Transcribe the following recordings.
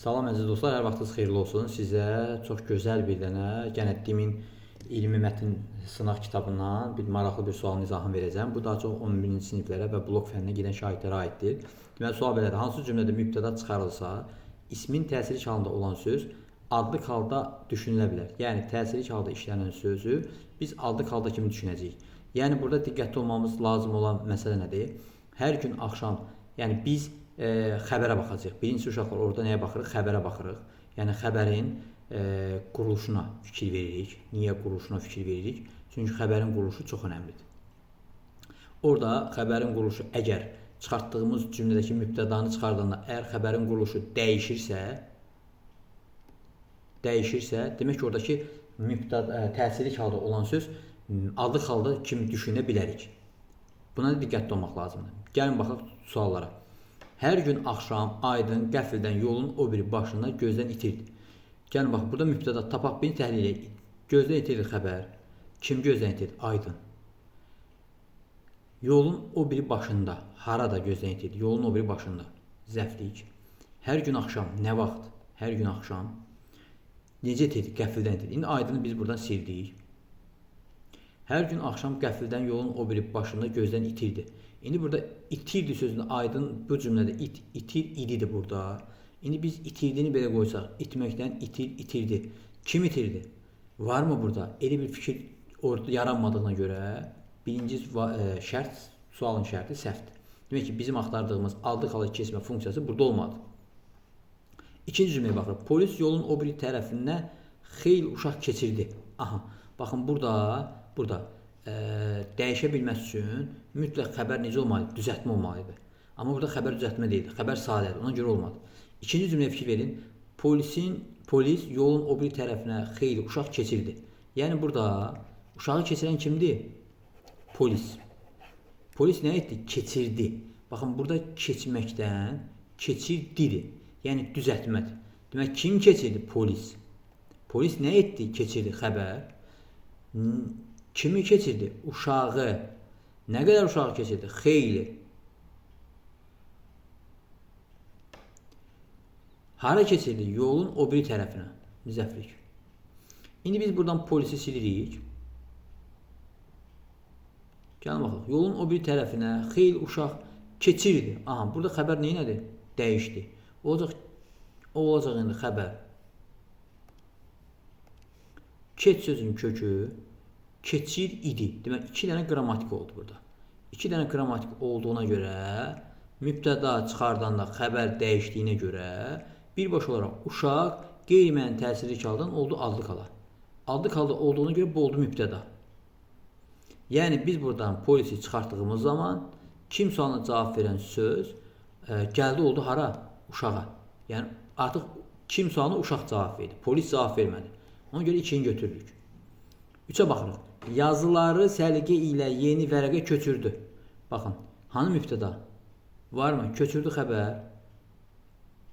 Salam əziz dostlar, hər vaxtınız xeyirli olsun. Sizə çox gözəl bir dənə Cənəddimin İlmi Mətn sınaq kitabından bir maraqlı bir sualın izahını verəcəm. Bu daha çox 11-ci siniflərə və blok fənninə gedən şagirdlərə aiddir. Deməli, sual belədir. Hansı cümlədə mübtəda çıxarılsa, ismin təsirli halında olan söz adlıq halda düşünülə bilər. Yəni, təsirli halda işlənən sözü biz adlıq halda kimi düşünəcəyik. Yəni, burada diqqətli olmamız lazım olan məsələ nədir? Hər gün axşam, yəni biz xəbərə baxacaq. Birinci uşaqlar orada nəyə baxırıq? Xəbərə baxırıq. Yəni xəbərin quruluşuna fikir veririk. Niyə quruluşuna fikir veririk? Çünki xəbərin quruluşu çox önəmlidir. Orada xəbərin quruluşu əgər çıxartdığımız cümlədəki mübtədanı çıxardığında əgər xəbərin quruluşu dəyişirsə, demək ki, oradakı təsirli halda olan söz adlıq halda kimi düşünə bilərik. Buna diqqətli olmaq lazımdır. Gəlin baxaq suallara. Hər gün axşam aydın qəfildən yolun o biri başında gözdən itirdi. Gəlin bax, burada mübtəda tapaq birini təhlil edək. Gözdən itirdi xəbər. Kim gözdən itirdi? Aydın. Yolun o biri başında. Harada gözdən itirdi? Yolun o biri başında. Zəflik. Hər gün axşam. Nə vaxt? Hər gün axşam. Necə itirdi? Qəfildən itirdi. İndi aydını biz buradan sildik. Hər gün axşam qəfildən yolun o biri başında gözdən itirdi. İndi burada itirdi sözünü aydın bu cümlədə itir ididir burada. İndi biz itirdiyini belə qoysaq, itməkdən itirdi. Kim itirdi? Var mı burada? Elə bir fikir orada yaranmadığına görə birinci şərt, sualın şərti səhvdir. Demək ki, bizim axtardığımız adlıq hala keçmə funksiyası burada olmadı. İkinci cümləyə baxırıq. Polis yolun o biri tərəfindən xeyli uşaq keçirdi. Aha, baxın burada dəyişə bilməsi üçün mütləq xəbər necə olmalıdır? Düzəltmə olmalıdır. Amma burada xəbər düzəltmə deyildir. Xəbər sadədir. Ona görə olmadı. İkinci cümləyə fikir verin. Polis yolun o biri tərəfinə xeyli uşaq keçirdi. Yəni burada uşağı keçirən kimdir? Polis. Polis nə etdi? Keçirdi. Baxın, burada keçməkdən keçirdidir. Yəni düzəltmədir. Demək, kim keçirdi? Polis. Polis nə etdi? Keçirdi. Xəbər. Kimi keçirdi? Uşağı. Nə qədər uşağı keçirdi? Xeyli. Hara keçirdi? Yolun o biri tərəfinə. Zəflik. İndi biz buradan polisi silirik. Gəlin baxaq. Yolun o biri tərəfinə xeyli uşaq keçirdi. Aha, burada xəbər neynədir? Dəyişdi. O olacaq indi xəbər. Keç sözün kökü keçir idi. Demək, 2 dənə qrammatik oldu burada. 2 dənə qrammatik olduğuna görə, mübtəda çıxardanda xəbər dəyişdiyinə görə, birbaşa olaraq uşaq qeyri-müəyyən təsirli haldan oldu adlıq hala. Adlıq halda olduğuna görə bu oldu mübtəda. Yəni, biz buradan polisi çıxartdığımız zaman kim sualına cavab verən söz gəldi oldu hara? Uşağa. Yəni, artıq kim sualına uşaq cavab verdi. Polis cavab vermədi. Ona görə 2-ni götürürük. 3-ə baxırıq. Yazıları səliqə ilə yeni vərəqə köçürdü. Baxın, hanı mübtəda? Varmı? Köçürdü xəbər.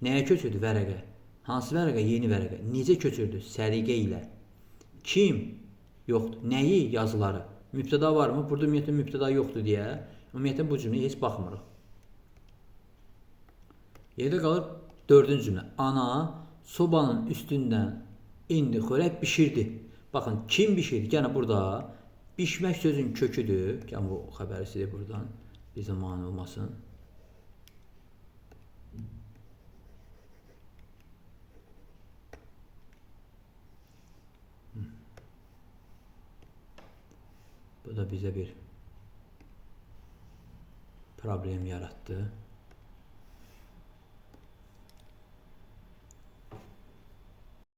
Nəyə köçürdü? Vərəqə. Hansı vərəqə? Yeni vərəqə. Necə köçürdü? Səliqə ilə. Kim? Yoxdur. Nəyi? Yazıları. Mübtəda varmı? Burada ümumiyyətlə mübtəda yoxdur deyə ümumiyyətlə bu cümləyə heç baxmırıq. Yerdə qalır 4-cü cümlə. Ana sobanın üstündən indi xörək bişirdi. Baxın, kim bişirdi? Yəni, burada bişmək sözün köküdür. Yəni, bu xəbəri silək buradan. Bizə mani olmasın. Bu da bizə bir problem yaratdı.